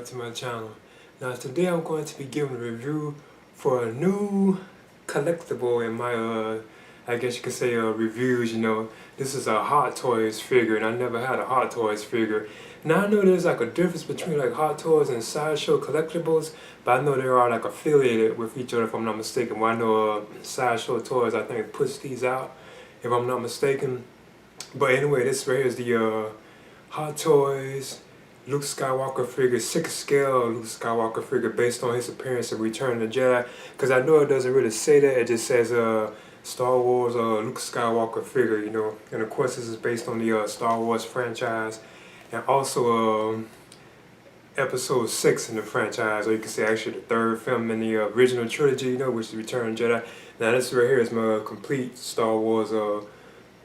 back to my channel. Now today I'm going to be giving a review for a new collectible in my I guess you could say reviews, you know. This is a Hot Toys figure and I never had a Hot Toys figure. Now I know there's like a difference between like Hot Toys and Sideshow collectibles, but I know they are like affiliated with each other if I'm not mistaken. Well, I know Sideshow Toys I think puts these out if I'm not mistaken. But anyway, this right here is the Hot Toys Luke Skywalker figure, 6th scale Luke Skywalker figure based on his appearance in Return of the Jedi. Because I know it doesn't really say that, it just says Star Wars Luke Skywalker figure, you know. And of course this is based on the Star Wars franchise. And also episode 6 in the franchise, or you can say actually the 3rd film in the original trilogy, you know, which is Return of the Jedi. Now this right here is my complete Star Wars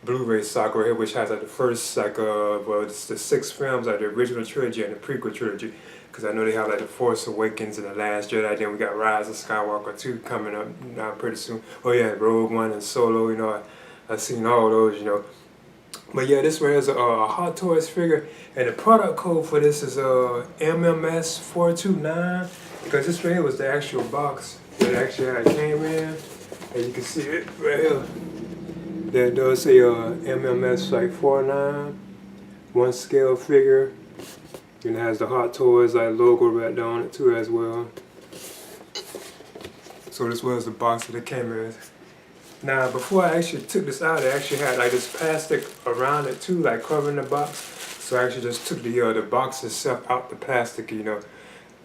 Blu-ray saga right here, which has like the first well, it's the 6 films, like the original trilogy and the prequel trilogy, because I know they have like the Force Awakens and the Last Jedi. Then we got Rise of Skywalker 2 coming up now pretty soon. Oh yeah, Rogue One and Solo, you know, I've seen all those, you know. But yeah, this right here is a Hot Toys figure, and the product code for this is MMS429, because this right here was the actual box that actually came in, and you can see it right here. That does say MMS like 49, 1 scale figure, and it has the Hot Toys like logo right down on it too as well. So this was the box that it came in. Now before I actually took this out, it actually had like this plastic around it too, like covering the box. So I actually just took the box itself out the plastic, you know.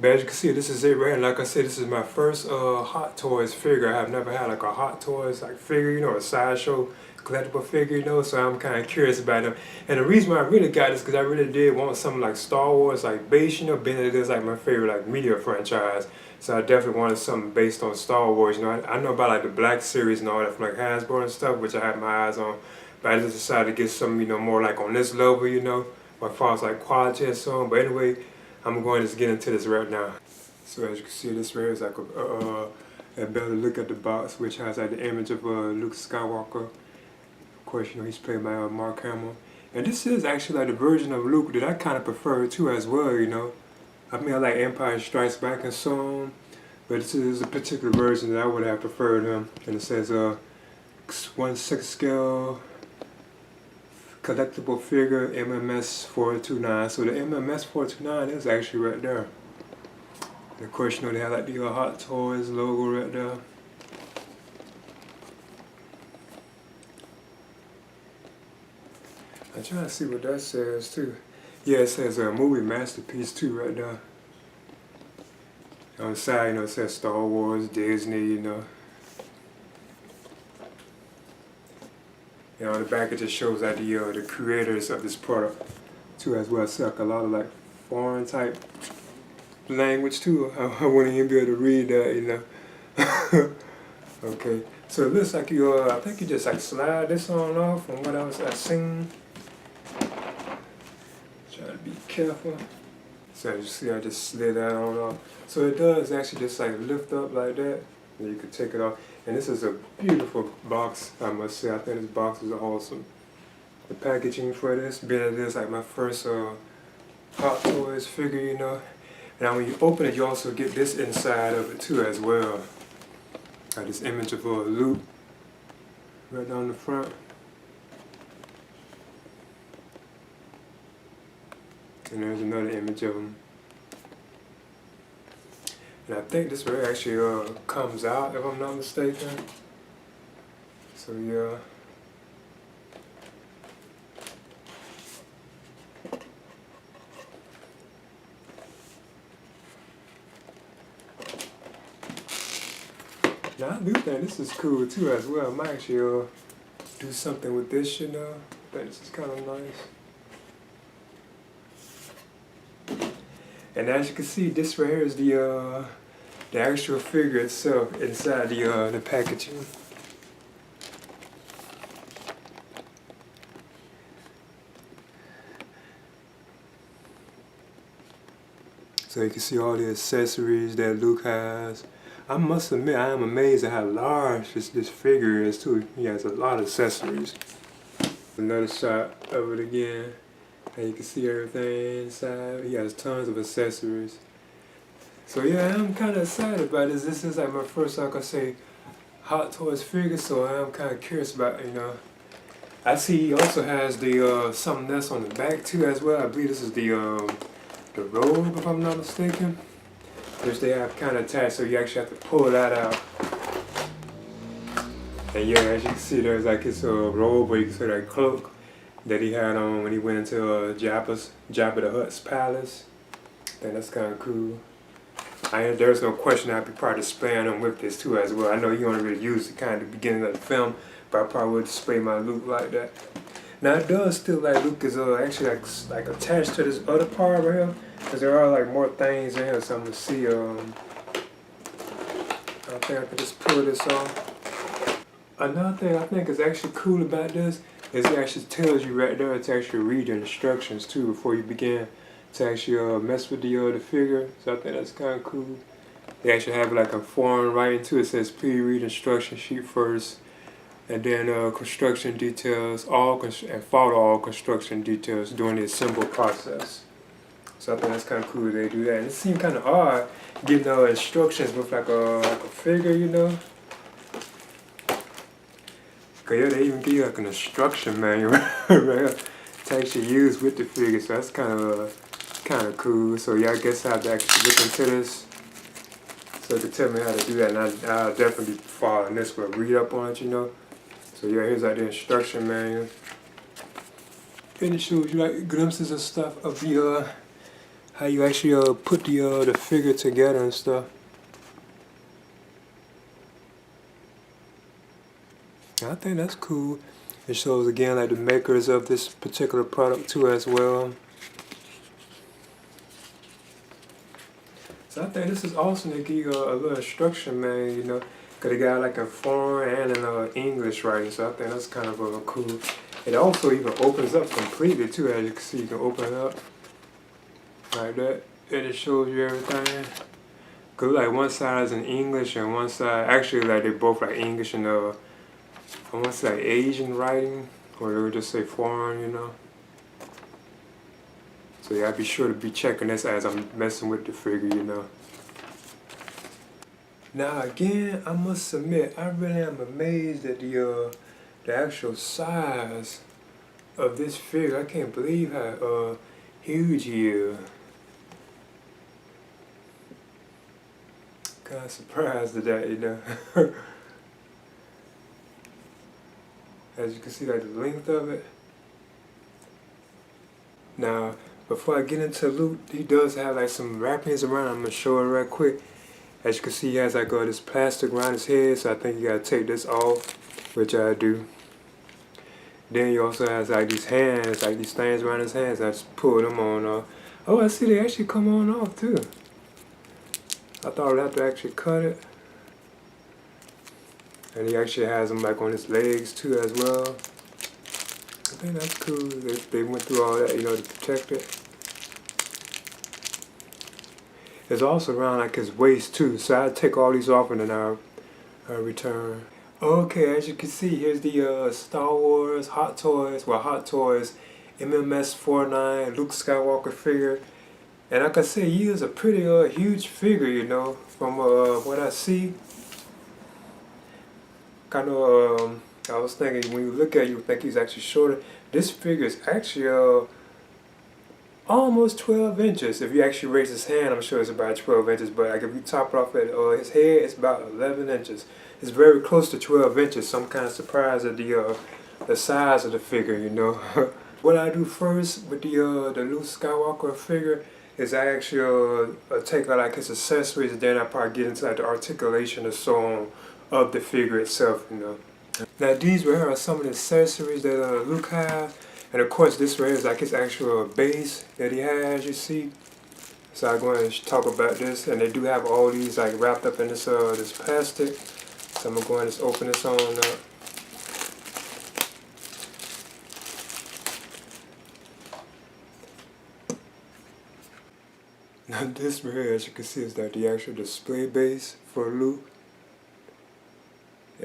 But as you can see, this is it right here. Like I said, this is my first Hot Toys figure. I have never had like a Hot Toys like figure, you know, a Sideshow collectible figure, you know, so I'm kind of curious about them. And the reason why I really got this because I really did want something like Star Wars, like base, you know, being that it is like my favorite like media franchise. So I definitely wanted something based on Star Wars, you know. I know about like the Black Series and all that from like Hasbro and stuff, which I have my eyes on. But I just decided to get something, you know, more like on this level, you know, as far as like quality and so on. But anyway, I'm going to just get into this right now. So as you can see, this right here is like a better look at the box, which has like the image of Luke Skywalker. Of course, you know, he's played by Mark Hamill. And this is actually like the version of Luke that I kind of prefer too as well, you know. I mean, I like Empire Strikes Back and so on, but this is a particular version that I would have preferred him. And it says 1/6 scale collectible figure MMS429. So the MMS429 is actually right there. And of course, you know, they have like the Hot Toys logo right there. I'm trying to see what that says too. Yeah, it says a movie masterpiece too right there. On the side, you know, it says Star Wars, Disney, you know. And on the back it just shows like the creators of this product too as well. It's like a lot of like foreign type language too. I wouldn't even be able to read that, you know. Okay, so it looks like you I think you just like slide this on off from what I've seen. Try to be careful. So as you see, I just slid that on off. So it does actually just like lift up like that, and you can take it off. And this is a beautiful box, I must say. I think this box is awesome. The packaging for this, being it is like my first Hot Toys figure, you know. Now when you open it, you also get this inside of it too as well. Got this image of Luke right down the front. And there's another image of him. And I think this one actually comes out, if I'm not mistaken. So yeah. Now I do think this is cool too as well. I might actually do something with this, you know. I think this is kind of nice. And as you can see, this right here is the actual figure itself inside the packaging. So you can see all the accessories that Luke has. I must admit, I am amazed at how large this figure is too. He has a lot of accessories. Another shot of it again. And you can see everything inside. He has tons of accessories. So yeah, I'm kind of excited about this. This is like my first, like I say, Hot Toys figure, so I'm kind of curious about it, you know. I see he also has the something else on the back too as well. I believe this is the robe, if I'm not mistaken, which they have kind of attached, so you actually have to pull that out. And yeah, as you can see, there's like his robe, or you can say that cloak that he had on when he went into Jabba the Hutt's palace. I think that's kind of cool. There's no question I'd be probably displaying him with this too as well. I know he only really used it kind of the beginning of the film, but I probably would display my Luke like that. Now it does still like Luke is actually like attached to this other part right here, because there are like more things in here, so I'm gonna see. I think I can just pull this off. Another thing I think is actually cool about this is it actually tells you right there to actually read the instructions too before you begin to actually mess with the figure. So I think that's kind of cool. They actually have like a foreign writing too. It says please read instruction sheet first, and then construction details, and follow all construction details during the assembly process. So I think that's kind of cool they do that. And it seems kind of odd getting instructions with like a figure, you know. Cause yeah, they even give you like an instruction manual right here to actually use with the figure. So that's kind of cool. So yeah, I guess I have to actually look into this so to tell me how to do that. And I'll definitely be following this, but read up on it, you know. So yeah, here's like the instruction manual. And it shows you like glimpses and stuff of the how you actually put the figure together and stuff. I think that's cool. It shows again like the makers of this particular product too as well. So I think this is awesome. They give you a little instruction manual, you know, because they got like a foreign and an English writing. So I think that's kind of cool. It also even opens up completely too, as you can see. You can open it up like that, and it shows you everything. Cause like one side is in English and one side actually like they both like English and I want to say Asian writing, or they would just say foreign, you know. So yeah, I'd be sure to be checking this as I'm messing with the figure, you know. Now again, I must admit, I really am amazed at the actual size of this figure. I can't believe how huge he is. Kind of surprised at that, you know. As you can see, like the length of it. Now, before I get into Luke, he does have like some wrappings around. I'm gonna show it right quick. As you can see, he has like this plastic around his head, so I think you gotta take this off, which I do. Then he also has like these hands, like these things around his hands. I just pull them on. Oh, I see they actually come on off too. I thought I'd have to actually cut it. And he actually has them like on his legs too as well. I think that's cool. They went through all that, you know, to protect it. It's also around like his waist too, so I'll take all these off and then I'll return. Okay, as you can see, here's the Star Wars Hot Toys MMS 49 Luke Skywalker figure. And like I said, he is a pretty huge figure, you know, from what I see. Kind of, I was thinking when you look at it, you would think he's actually shorter. This figure is actually almost 12 inches. If you actually raise his hand, I'm sure it's about 12 inches. But like if you top it off at his head, it's about 11 inches. It's very close to 12 inches. So I'm kind of surprised at the size of the figure, you know. What I do first with the Luke Skywalker figure is I actually take out like his accessories, and then I probably get into like the articulation and so on of the figure itself, you know. Now these right here are some of the accessories that Luke has, and of course this right here is like his actual base that he has, you see. So I'm going to talk about this, and they do have all these like wrapped up in this this plastic. So I'm going to just open this on up. Now this right here, as you can see, is like the actual display base for Luke.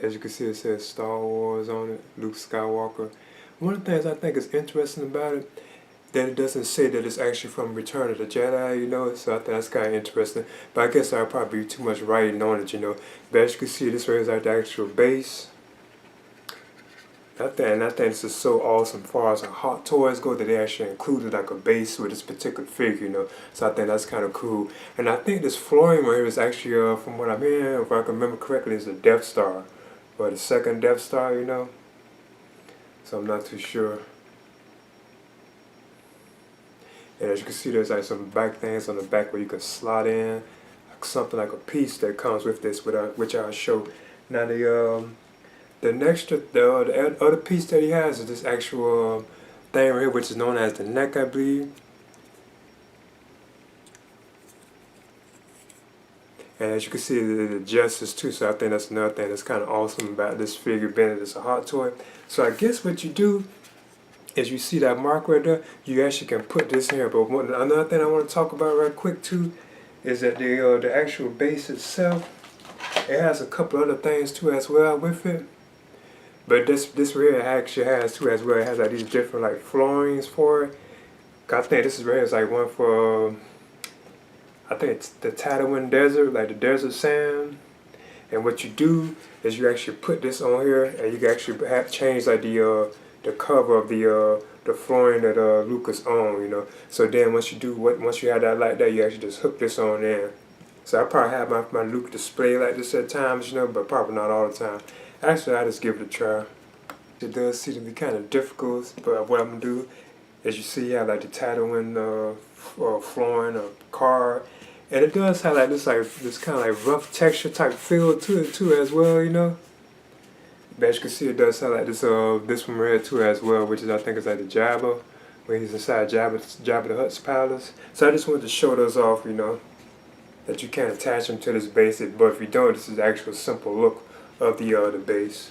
As you can see, it says Star Wars on it, Luke Skywalker. One of the things I think is interesting about it then it doesn't say that it's actually from Return of the Jedi, you know, so I think that's kind of interesting. But I guess I'll probably be too much writing on it, you know. But as you can see, this right is like the actual base. I think this is so awesome as far as Hot Toys go, that they actually included like a base with this particular figure, you know. So I think that's kind of cool. And I think this flooring right here is actually, from what I'm hearing, if I can remember correctly, is the Death Star, or the second Death Star, you know. So I'm not too sure. And as you can see, there's like some back things on the back where you can slot in like something like a piece that comes with this, which I'll show. Now the other piece that he has is this actual thing right here, which is known as the neck, I believe. And as you can see, it adjusts too, so I think that's another thing that's kind of awesome about this figure, being that it's a hot toy. So I guess what you do is you see that mark right there, you actually can put this in here. But another thing I want to talk about right quick too is that the actual base itself, it has a couple other things too as well with it. But this rear actually has too as well. It has like these different like floorings for it. I think this is rear is like one for I think it's the Tatooine desert, like the desert sand. And what you do is you actually put this on here, and you can actually change like the cover of the flooring that Lucas owned, you know. So then once you have that like that, you actually just hook this on in. So I probably have my Luke display like this at times, you know, but probably not all the time. Actually, I just give it a try. It does seem to be kind of difficult, but what I'm gonna do is, you see, you have like the Tatooine flooring or car, and it does have like this kind of like rough texture type feel to it too as well, you know. But as you can see, it does have like this one right here too as well, which is, I think, is like the Jabba, where he's inside Jabba the Hutt's palace. So I just wanted to show those off, you know, that you can attach them to this base. But if you don't, this is the actual simple look of the base.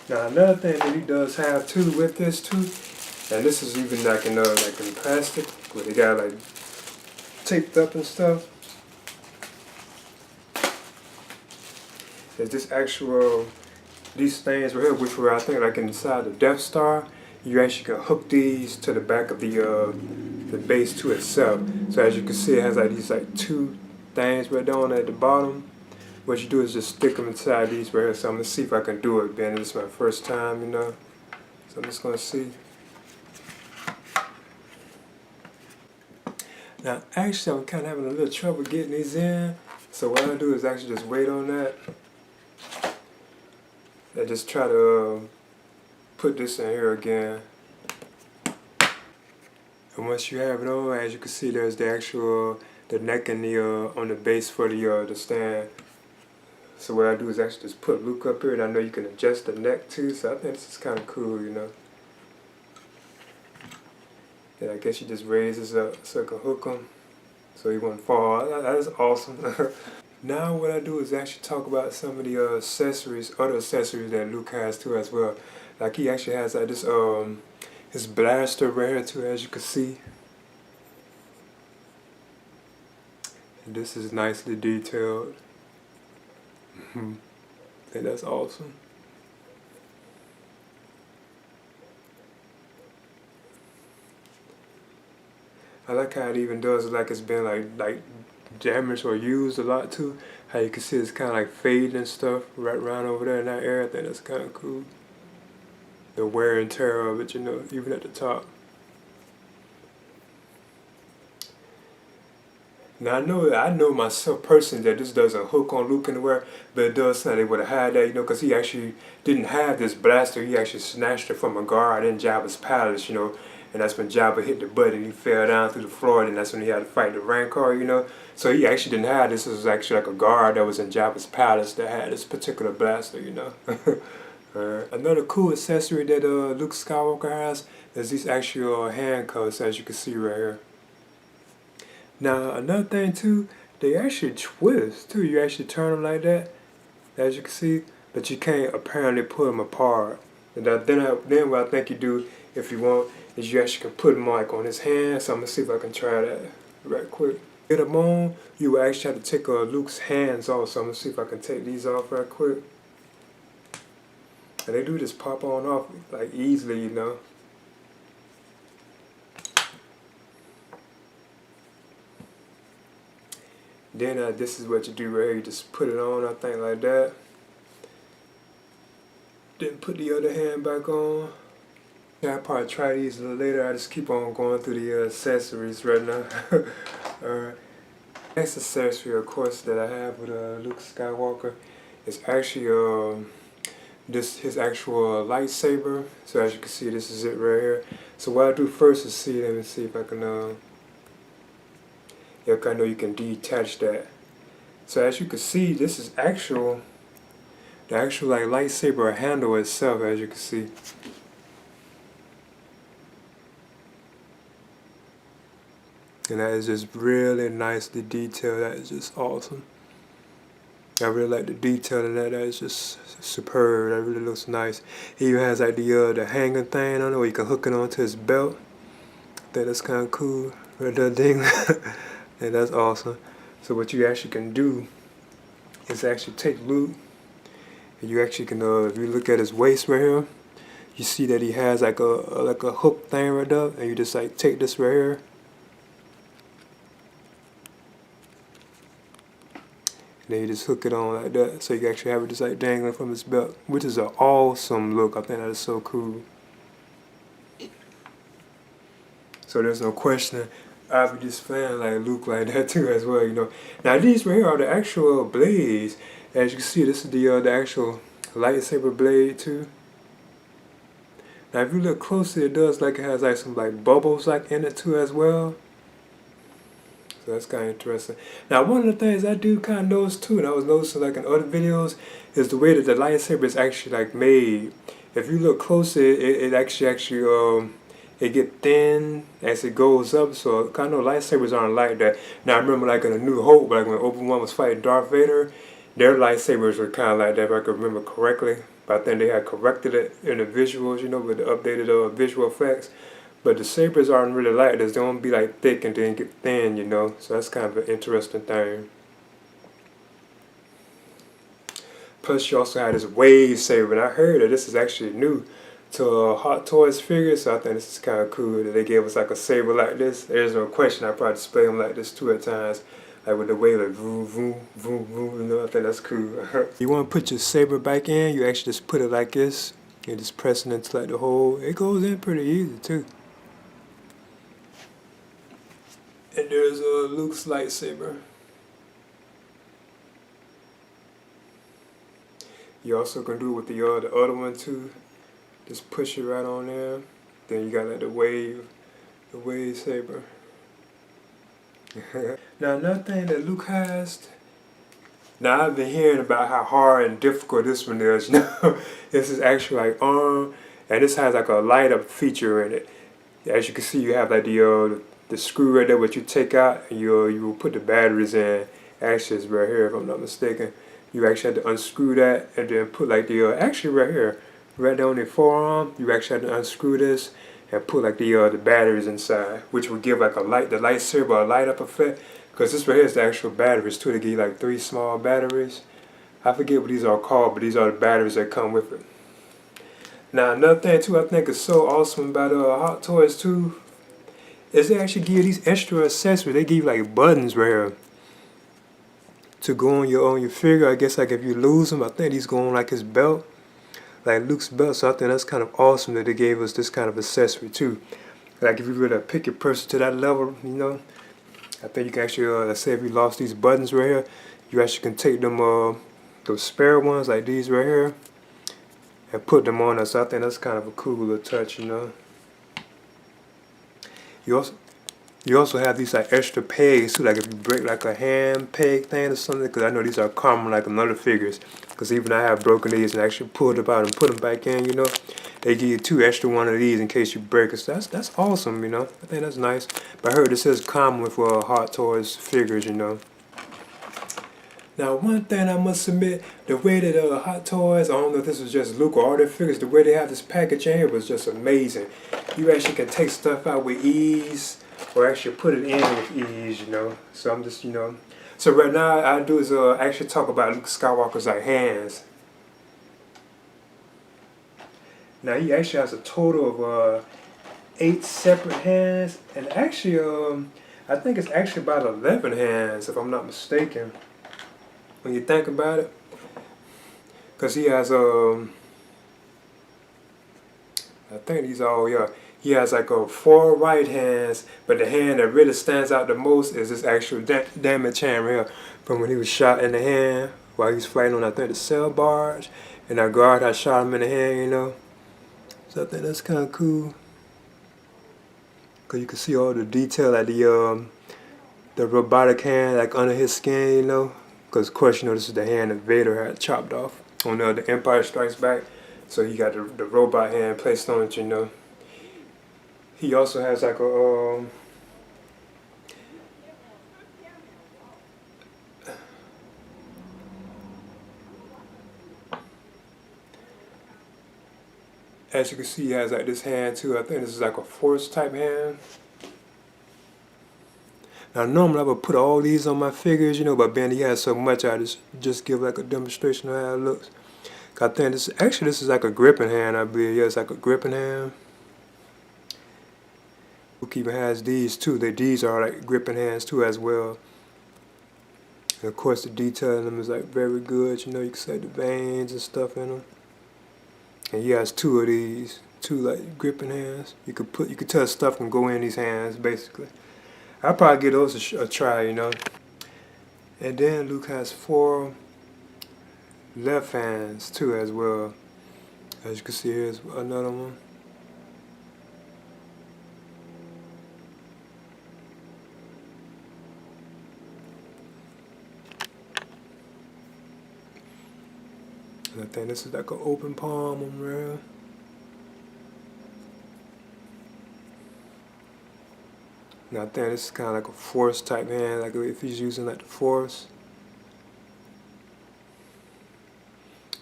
Now another thing that he does have too with this too, and this is even like in plastic, where they got like taped up and stuff. There's this actual, these things right here, which were, I think, like inside the Death Star. You actually can hook these to the back of the base to itself. So as you can see, it has like these like two things right down at the bottom. What you do is just stick them inside these right here. So I'm gonna see if I can do it, Ben. This is my first time, you know. So I'm just gonna see. Now, actually, I'm kind of having a little trouble getting these in. So what I'll do is actually just wait on that. And just try to put this in here again. And once you have it on, as you can see, there's the actual, the neck and the on the base for the stand. So what I do is actually just put Luke up here, and I know you can adjust the neck too, so I think this is kind of cool, you know. And I guess you just raise this up so I can hook him, so he won't fall. That is awesome. Now what I do is actually talk about some of the other accessories that Luke has too as well. Like he actually has like this his blaster right here too, as you can see. And this is nicely detailed. I think that's awesome. I like how it even does it like it's been like damaged or used a lot too. How you can see it's kind of like fading and stuff right around over there in that area. I think that's kind of cool. The wear and tear of it, you know, even at the top. Now I know myself personally that this doesn't hook on Luke anywhere, but it does sound they would have had that, you know, because he actually didn't have this blaster. He actually snatched it from a guard in Jabba's palace, you know, and that's when Jabba hit the button. He fell down through the floor, and that's when he had to fight the Rancor, you know. So he actually didn't have this. It was actually like a guard that was in Jabba's palace that had this particular blaster, you know. Another cool accessory that Luke Skywalker has is these actual handcuffs, as you can see right here. Now another thing too, they actually twist too. You actually turn them like that, as you can see, but you can't apparently pull them apart. And then what I think you do, if you want, is you actually can put them like on his hand. So I'm gonna see if I can try that right quick. Get them on, you will actually have to take Luke's hands off. So I'm gonna see if I can take these off right quick. And they do just pop on off like easily, you know. then this is what you do right here. You just put it on, I think, like that. Then put the other hand back on. Yeah, I'll probably try these a little later. I just keep on going through the accessories right now. Alright. Next accessory, of course, that I have with Luke Skywalker is actually this his actual lightsaber. So as you can see, this is it right here. So what I do first is let me see if I can yeah, I know you can detach that. So as you can see, this is the actual like lightsaber handle itself, as you can see. And that is just really nicely detailed. That is just awesome. I really like the detail in that. That is just superb. That really looks nice. He even has like the hanging thing on it where you can hook it onto his belt. I think that's kind of cool. Right there, ding. And that's awesome. So what you actually can do is actually take Luke, and you actually can if you look at his waist right here, you see that he has like a hook thing right there, and you just like take this right here. And then you just hook it on like that, so you can actually have it just like dangling from his belt, which is an awesome look. I think that is so cool. So there's no question, I'll be just playing like Luke like that too as well, you know. Now these right here are the actual blades. As you can see, this is the actual lightsaber blade too. Now if you look closely, it does like it has like some like bubbles like in it too as well. So that's kind of interesting. Now one of the things I do kind of notice too, and I was noticing like in other videos, is the way that the lightsaber is actually like made. If you look closely, it actually it get thin as it goes up. So kind of lightsabers aren't like that. Now I remember like in A New Hope, like when Obi-Wan was fighting Darth Vader, their lightsabers were kind of like that, if I can remember correctly. But I think they had corrected it in the visuals, you know, with the updated visual effects. But the sabers aren't really like this. They don't be like thick and then get thin, you know. So that's kind of an interesting thing. Plus, you also had this wave saber, and I heard that this is actually new to Hot Toys figures. So I think this is kind of cool that they gave us like a saber like this. There's no question I probably display them like this too at times, like with the wave like vroom vroom vroom vroom. You know, I think that's cool. You want to put your saber back in? You actually just put it like this and just press it into like the hole. It goes in pretty easy too. And there's Luke's lightsaber. You also can do it with the other one too. Just push it right on there. Then you got like the wave saber. Now another thing that Luke has. Now I've been hearing about how hard and difficult this one is. You know, this is actually like arm, and this has like a light up feature in it. As you can see, you have like the screw right there, which you take out, and you will put the batteries in. Actually, it's right here, if I'm not mistaken. You actually have to unscrew that, and then put like actually right here, right there on the forearm. You actually have to unscrew this and put like the batteries inside, which will give like the lightsaber a light up effect. Because this right here is the actual batteries too. They give you like 3 small batteries. I forget what these are called, but these are the batteries that come with it. Now another thing too, I think is so awesome about Hot Toys too, is they actually give you these extra accessories. They give you like buttons right here to go on your figure. I guess like if you lose them, I think these go on like his belt, like Luke's belt. So I think that's kind of awesome that they gave us this kind of accessory too. Like if you were to pick your person to that level, you know, I think you can actually, let's say if you lost these buttons right here, you actually can take them, those spare ones like these right here, and put them on us. So I think that's kind of a cool little touch, you know. You also have these like extra pegs too, like if you break like a hand peg thing or something, because I know these are common like in other figures, because even I have broken these and actually pulled them out and put them back in, you know. They give you 2 extra one of these in case you break it. So that's awesome, you know. I think that's nice. But I heard this is common with Hot Toys figures, you know. Now one thing I must admit, the way that Hot Toys, I don't know if this was just Luke or all their figures, the way they have this package in here was just amazing. You actually can take stuff out with ease, or actually put it in with ease, you know. So I'm just, you know. So right now I do is actually talk about Luke Skywalker's like hands. Now he actually has a total of 8 separate hands, and actually I think it's actually about 11 hands, if I'm not mistaken, when you think about it. Because he has, I think these all, yeah. He has like 4 right hands, but the hand that really stands out the most is this actual damage hand here from when he was shot in the hand while he was fighting on, I think, the sail barge. And that guard had shot him in the hand, you know. So I think that's kind of cool. Because you can see all the detail at the robotic hand, like under his skin, you know. Because, of course, you know, this is the hand that Vader had chopped off on the Empire Strikes Back. So he got the robot hand placed on it, you know. He also has like a as you can see, he has like this hand too. I think this is like a force type hand. Now normally I would put all these on my figures, you know, but Ben, he has so much, I just give like a demonstration of how it looks. I think this is like a gripping hand, I believe. Yeah, it's like a gripping hand. Luke even has these too. These are like gripping hands too as well. And of course the detail in them is like very good. You know, you can see the veins and stuff in them. And he has 2 of these, 2 like gripping hands. You could tell stuff can go in these hands basically. I'll probably give those a try, you know. And then Luke has 4 left hands too as well. As you can see, here's another one. And I think this is like an open palm on there. And I think this is kind of like a force type hand, like if he's using like the force.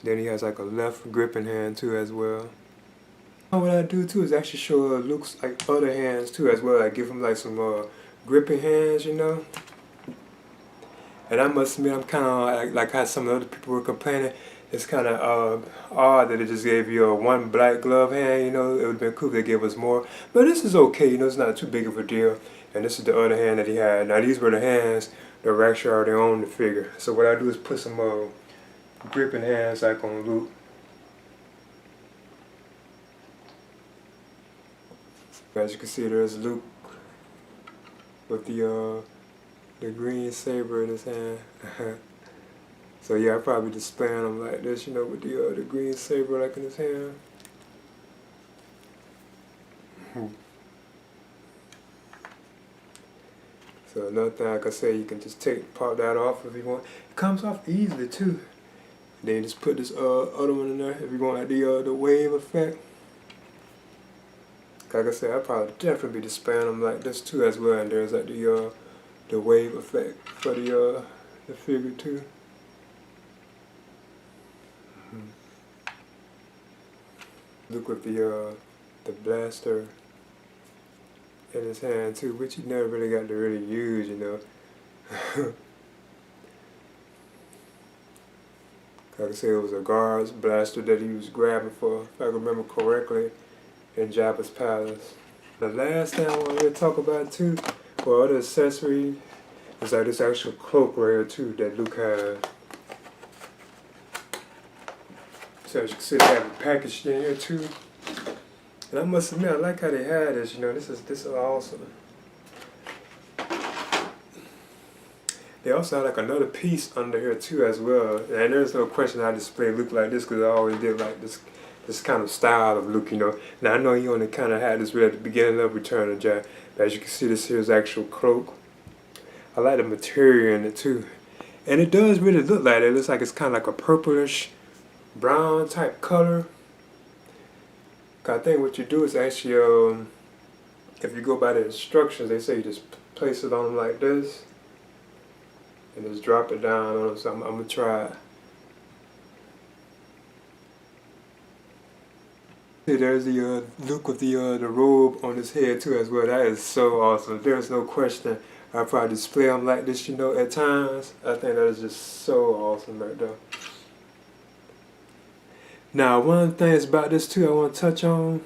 Then he has like a left gripping hand too as well. What I do too is actually show Luke's like other hands too as well. I give him like some gripping hands, you know. And I must admit, I'm kind of like how some other people were complaining. It's kind of odd that it just gave you a 1 black glove hand, you know. It would have been cool if they gave us more. But this is okay, you know, it's not too big of a deal. And this is the other hand that he had. Now these were the hands that were actually already on the figure. So what I do is put some gripping hands like on Luke. As you can see, there's Luke with the green saber in his hand. So yeah, I'll probably displaying him like this, you know, with the green saber like in his hand. So another thing, like I said, you can just pop that off if you want. It comes off easily too. Then you just put this other one in there if you want like the wave effect. Like I said, I'll probably definitely be displaying them like this too as well. And there's like the wave effect for the figure too. Look with the blaster in his hand too, which you never really got to really use, you know. Like I said, it was a guard's blaster that he was grabbing for, if I remember correctly, in Jabba's palace. The last thing I want to talk about too, for other accessories, is like this actual cloak right here too that Luke has. So as you can see, they have it packaged in here too. And I must admit, I like how they had this, you know, this is awesome. They also have like another piece under here too as well. And there's no question I display Luke like this because I always did like this kind of style of Luke, you know. Now I know he only kind of had this right at the beginning of Return of the Jedi, but as you can see, this here is actual cloak. I like the material in it too. And it does really look like it. It looks like it's kind of like a purplish brown type color. I think what you do is actually, if you go by the instructions, they say you just place it on them like this. And just drop it down on them, so I'm going to try it. See, there's the look of the robe on his head too as well. That is so awesome. There's no question I'll probably display them like this, you know, at times. I think that is just so awesome right there. Now, one of the things about this too I want to touch on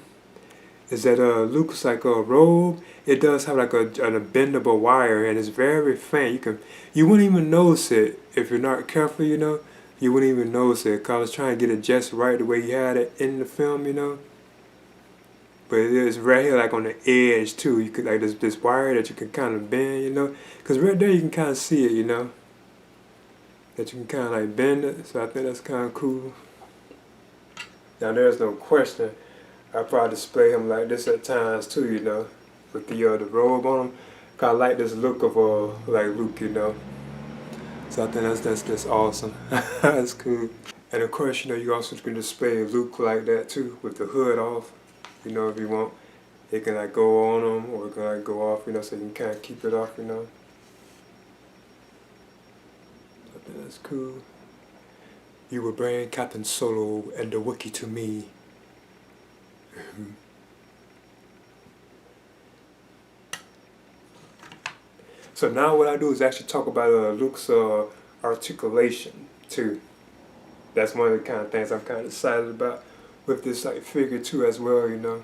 is that Luke's like a robe. It does have like an bendable wire, and it's very faint. You wouldn't even notice it if you're not careful, you know. You wouldn't even notice it. 'Cause I was trying to get it just right the way he had it in the film, you know. But it is right here, like on the edge too. You could like this wire that you can kind of bend, you know. 'Cause right there you can kind of see it, you know. That you can kind of like bend it. So I think that's kind of cool. Now there's no question. I probably display him like this at times too, you know, with the robe on him. 'Cause I like this look of like Luke, you know. So I think that's awesome. That's cool. And of course, you know, you also can display Luke like that too, with the hood off. You know, if you want, it can like go on him or it can like go off, you know, so you can kind of keep it off, you know. I think that's cool. You will bring Captain Solo and the Wookiee to me. So now what I do is actually talk about Luke's articulation too. That's one of the kind of things I'm kind of excited about with this like figure too as well, you know.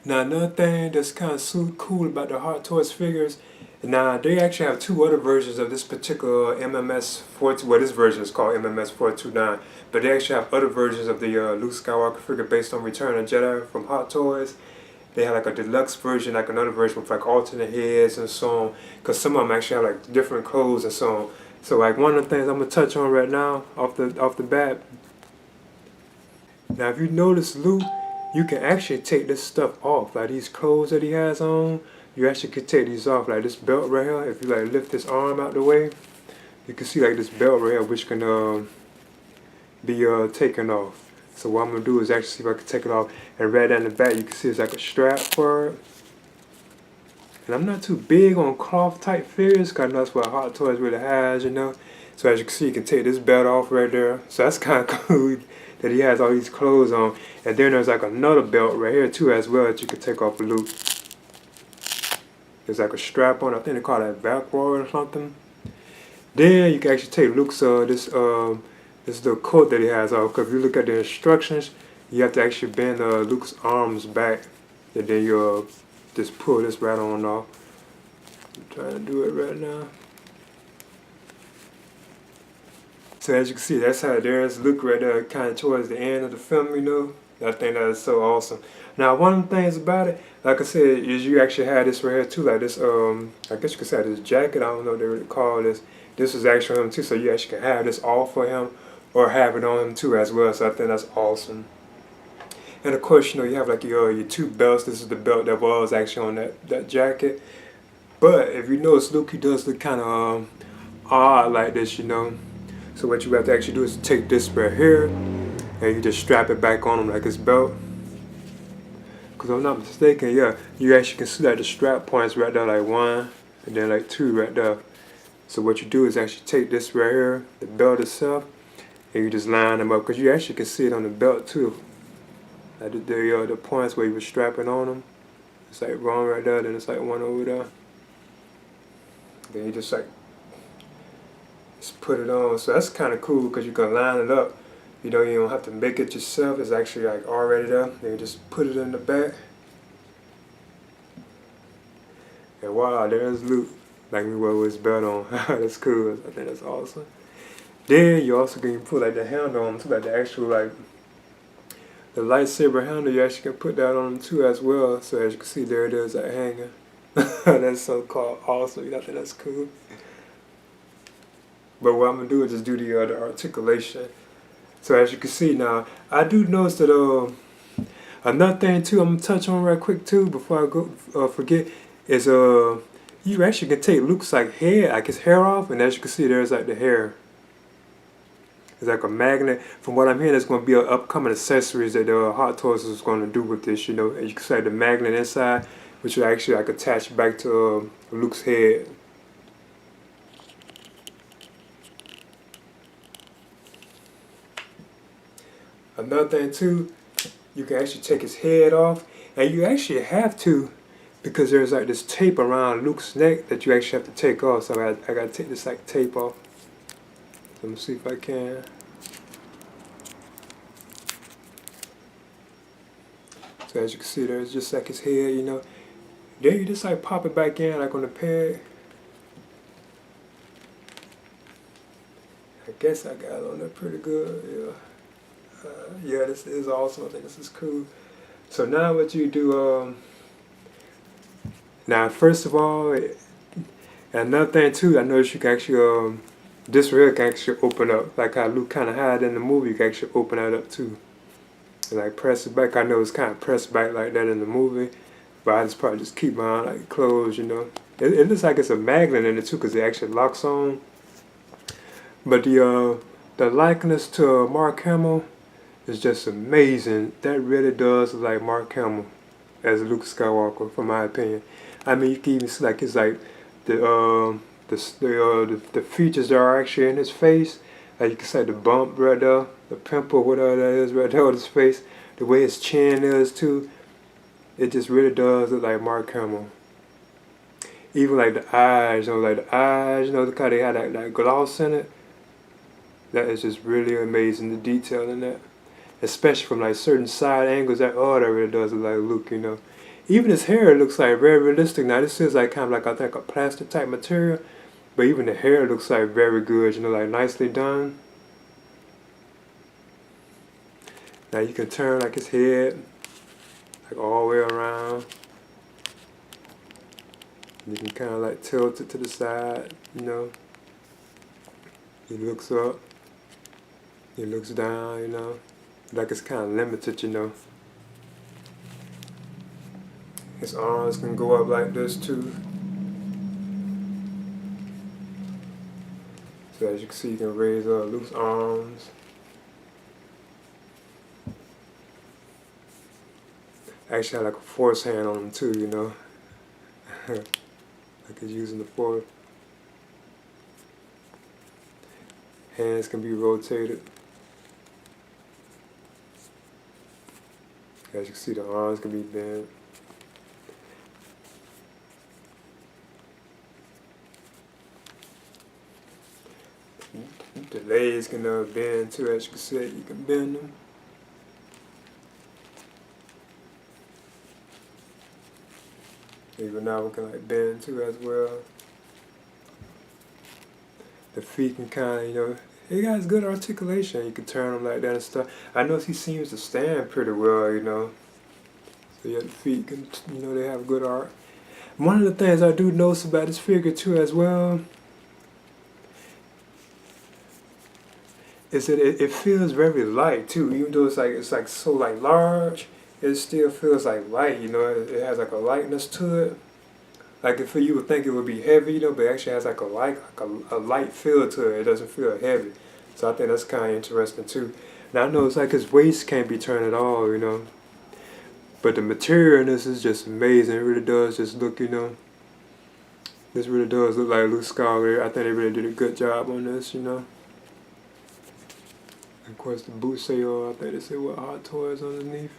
Now another thing that's kind of so cool about the Hot Toys figures, now they actually have two other versions of this particular MMS 4. Well, this version is called MMS 429, but they actually have other versions of the Luke Skywalker figure based on Return of Jedi from Hot Toys. They have like a deluxe version, like another version with like alternate heads and so on. Cause some of them actually have like different clothes and so on. So like one of the things I'm gonna touch on right now, off the bat. Now if you notice Luke, you can actually take this stuff off. Like these clothes that he has on, you actually can take these off. Like this belt right here, if you like lift this arm out the way, you can see like this belt right here, which can be taken off. So what I'm gonna do is actually see if I can take it off, and right down the back you can see it's like a strap for it. And I'm not too big on cloth type figures, cause that's what Hot Toys really has, you know. So as you can see, you can take this belt off right there. So that's kind of cool that he has all these clothes on. And then there's like another belt right here too as well that you can take off of Luke. There's like a strap on, I think they call that back roll or something. Then you can actually take Luke's this little coat that he has off. Cause if you look at the instructions, you have to actually bend Luke's arms back, and then you just pull this right on off. I'm trying to do it right now. So as you can see, that's how there's Luke right there, kind of towards the end of the film, you know. I think that is so awesome. Now, one of the things about it, like I said, is you actually have this right here too, like this, I guess you could say this jacket, I don't know what they really call this. This is actually him too, so you actually can have this all for him, or have it on him too as well, so I think that's awesome. And of course, you know, you have like your two belts. This is the belt that was actually on that jacket. But if you notice, Luke, he does look kind of odd like this, you know. So what you have to actually do is take this right here, and you just strap it back on him like his belt. Because if I'm not mistaken, yeah, you actually can see like the strap points right there, like 1, and then like 2 right there. So what you do is actually take this right here, the belt itself, and you just line them up, because you actually can see it on the belt too. Like the points where you were strapping on them. It's like 1 right there, then it's like 1 over there. Then you just put it on. So that's kind of cool because you can line it up. You know, you don't have to make it yourself. It's actually like already there. Then you just put it in the back. And wow, there's Luke. Like me with his belt on. That's cool. I think that's awesome. Then you also can put like the handle on too, like the actual like the lightsaber handle. You actually can put that on too as well. So as you can see, there it is, like hanging. That's so awesome. I think that's cool. But what I'm gonna do is just do the articulation. So as you can see now, I do notice that another thing too, I'm gonna touch on right quick too before I go forget is you actually can take Luke's like head, like his hair off, and as you can see, there's like the hair. It's like a magnet. From what I'm hearing, there's going to be an upcoming accessories that Hot Toys is going to do with this, you know. And you can see the magnet inside, which will actually like attach back to Luke's head. Another thing too, you can actually take his head off, and you actually have to, because there's like this tape around Luke's neck that you actually have to take off. So I got to take this like tape off. Let me see if I can. So as you can see, there's just like his head, you know. Then you just like pop it back in like on the peg. I guess I got it on there pretty good, yeah. Yeah, this is awesome. I think this is cool. So now what you do, now first of all, and another thing too, I noticed you can actually, this rail can actually open up, like how Luke kind of had in the movie, you can actually open that up too. And like press it back, I know it's kind of pressed back like that in the movie, but I just probably just keep mine like closed, you know. It looks like it's a magnet in it too, because it actually locks on. But the likeness to Mark Hamill is just amazing. That really does look like Mark Hamill as Luke Skywalker, from my opinion. I mean, you can even see like it's like the features that are actually in his face. Like you can see the bump right there, the pimple, whatever that is right there on his face. The way his chin is too. It just really does look like Mark Hamill. Even like the eyes, you know, look how they had that gloss in it. That is just really amazing, the detail in that. Especially from like certain side angles, that really does look like Luke, you know. Even his hair looks like very realistic. Now this is like kind of like, I think, a plastic type material, but even the hair looks like very good, you know, like nicely done. Now you can turn like his head, like all the way around. You can kind of like tilt it to the side, you know. He looks up, he looks down, you know. Like it's kind of limited, you know. His arms can go up like this too. So as you can see, you can raise up Luke's arms. Actually have like a force hand on him too, you know. Like he's using the force. Hands can be rotated. As you can see, the arms can be bent. The legs can bend too, as you can see, you can bend them. Even now we can like bend too as well. The feet can kind of, you know, he has good articulation. You can turn them like that and stuff. I notice he seems to stand pretty well, you know. So yeah, the feet can, you know, they have good art. One of the things I do notice about this figure too as well is that it feels very light too. Even though it's like so like large, it still feels like light, you know. It has like a lightness to it. Like if you would think it would be heavy, you know, but it actually has like a light feel to it. It doesn't feel heavy. So I think that's kind of interesting too. Now I know it's like his waist can't be turned at all, you know. But the material in this is just amazing. It really does just look, you know. This really does look like Luke Skywalker. I think they really did a good job on this, you know. Of course, the boots say, I think they say what, Hot Toys underneath.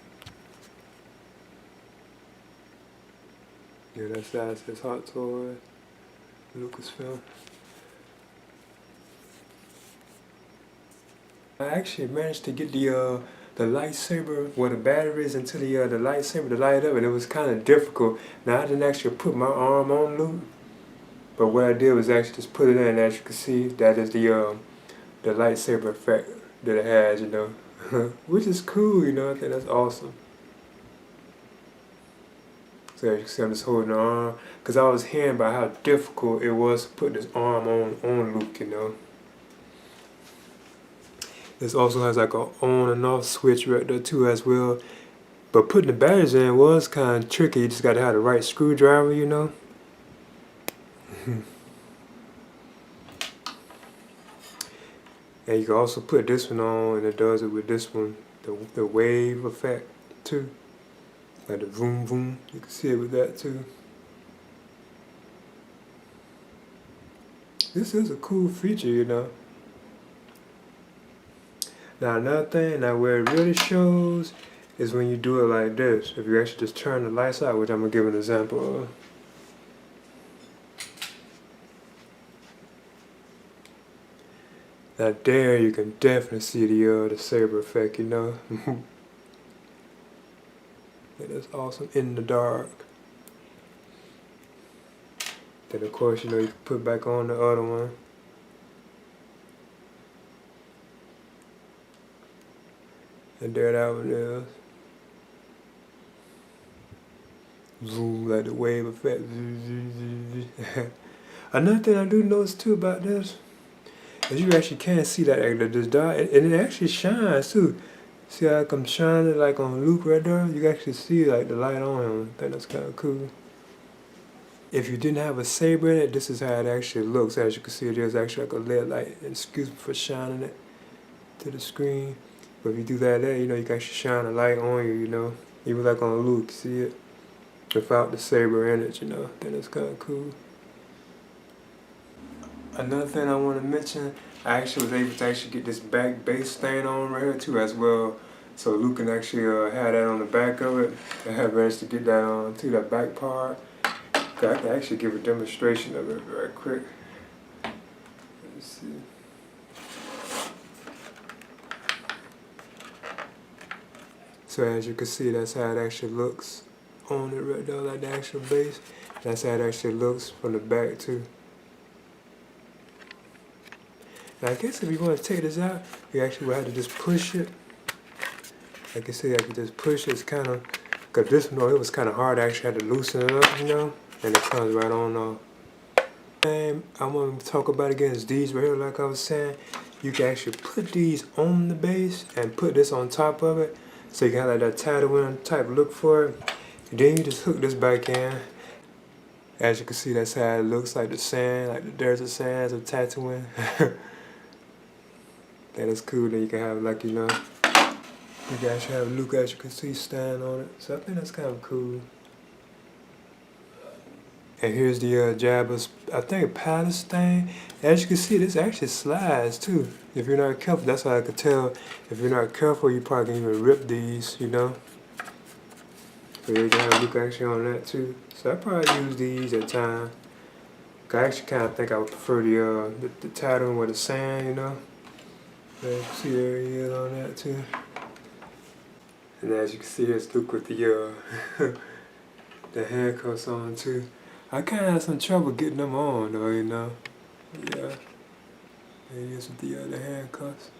Yeah, that says Hot Toys, Lucasfilm. I actually managed to get the lightsaber, the batteries into the lightsaber to light up, and it was kind of difficult. Now I didn't actually put my arm on Luke, but what I did was actually just put it in. As you can see, that is the lightsaber effect that it has, you know, which is cool, you know. I think that's awesome. So as you can see, I'm just holding the arm, because I was hearing about how difficult it was to put this arm on Luke, you know. This also has like an on and off switch right there too as well. But putting the batteries in was kind of tricky. You just got to have the right screwdriver, you know. And you can also put this one on, and it does it with this one, the wave effect too. Like the vroom vroom, you can see it with that too. This is a cool feature, you know. Now another thing, now where it really shows is when you do it like this. If you actually just turn the lights out, which I'm going to give an example of. Now there you can definitely see the saber effect, you know. That's awesome. In the dark. Then of course, you know, you can put back on the other one. And there that one is. Zoom, like the wave effect. Another thing I do notice too about this is you actually can see that this dot, and it actually shines too. See how it comes shining like on Luke right there? You can actually see like the light on him. I think that's kind of cool. If you didn't have a saber in it, this is how it actually looks. As you can see, there's actually like a LED light. Excuse me for shining it to the screen. But if you do that there, you know, you can actually shine a light on you, you know. Even like on Luke, see it? Without the saber in it, you know. Then it's kind of cool. Another thing I want to mention, I actually was able to actually get this back base thing on right here too as well. So Luke can actually have that on the back of it. I have managed to get that on to that back part. I can actually give a demonstration of it very quick. Let's see. So as you can see, that's how it actually looks on it right there, like the actual base. That's how it actually looks from the back too. Now I guess if you want to take this out, you actually will have to just push it. Like I said, I could just push it. It's kind of, because this one, it was kind of hard. I actually had to loosen it up, you know, and it comes right on off. And I want to talk about again is these right here, like I was saying. You can actually put these on the base and put this on top of it. So you can have like that Tatooine type look for it. And then you just hook this back in. As you can see, that's how it looks, like the sand, like the desert sands of Tatooine. That is cool. Then you can have like, you know, you can actually have Luke, as you can see, stand on it. So I think that's kind of cool. And here's the Jabba's, I think, palace thing. As you can see, this actually slides too. If you're not careful, that's how I could tell. If you're not careful, you probably can even rip these, you know. So you can have Luke actually on that too. So I probably use these at times. I actually kind of think I would prefer the Tatooine with the sand, you know. You can see there he is on that too. And as you can see, here's Luke with the the handcuffs on too. I kind of had some trouble getting them on though, you know. Yeah. There he is with the handcuffs.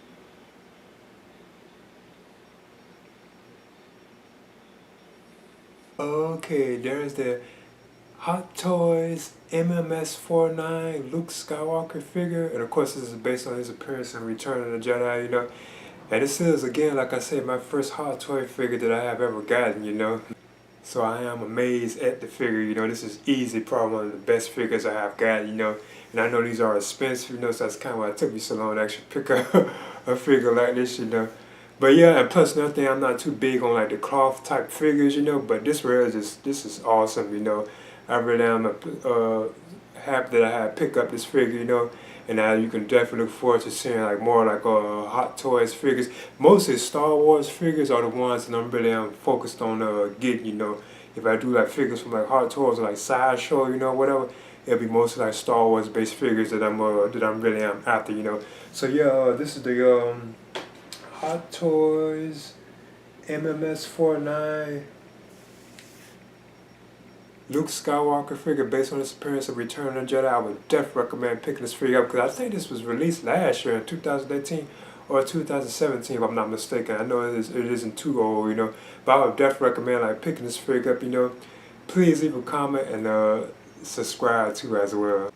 Okay, there's the Hot Toys MMS49 Luke Skywalker figure. And of course this is based on his appearance in Return of the Jedi, you know. And this is, again, like I said, my first Hot Toy figure that I have ever gotten, you know. So I am amazed at the figure, you know. This is easily probably one of the best figures I have gotten, you know. And I know these are expensive, you know, so that's kind of why it took me so long to actually pick up a figure like this, you know. But yeah, and plus another thing, I'm not too big on like the cloth type figures, you know, but this is awesome, you know. I really am happy that I had picked up this figure, you know. And now you can definitely look forward to seeing like more like Hot Toys figures. Mostly Star Wars figures are the ones that I'm really focused on getting, you know. If I do like figures from like Hot Toys or like Sideshow, you know, whatever, it'll be mostly like Star Wars based figures that I'm really after, you know. So yeah, this is the Hot Toys MMS49 Luke Skywalker figure based on his appearance of Return of the Jedi. I would definitely recommend picking this figure up because I think this was released last year in 2018 or 2017 if I'm not mistaken. I know it isn't too old, you know, but I would definitely recommend like picking this figure up, you know. Please leave a comment and subscribe too as well.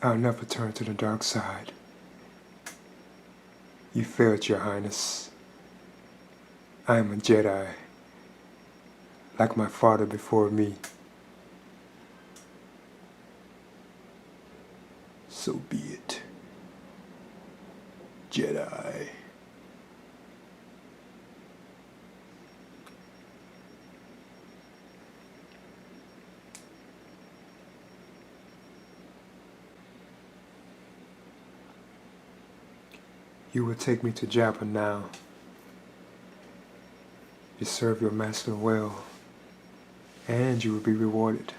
I'll never turn to the dark side. You failed, Your Highness. I am a Jedi, like my father before me. So be it. Jedi. You will take me to Jabba now. You serve your master well, and you will be rewarded.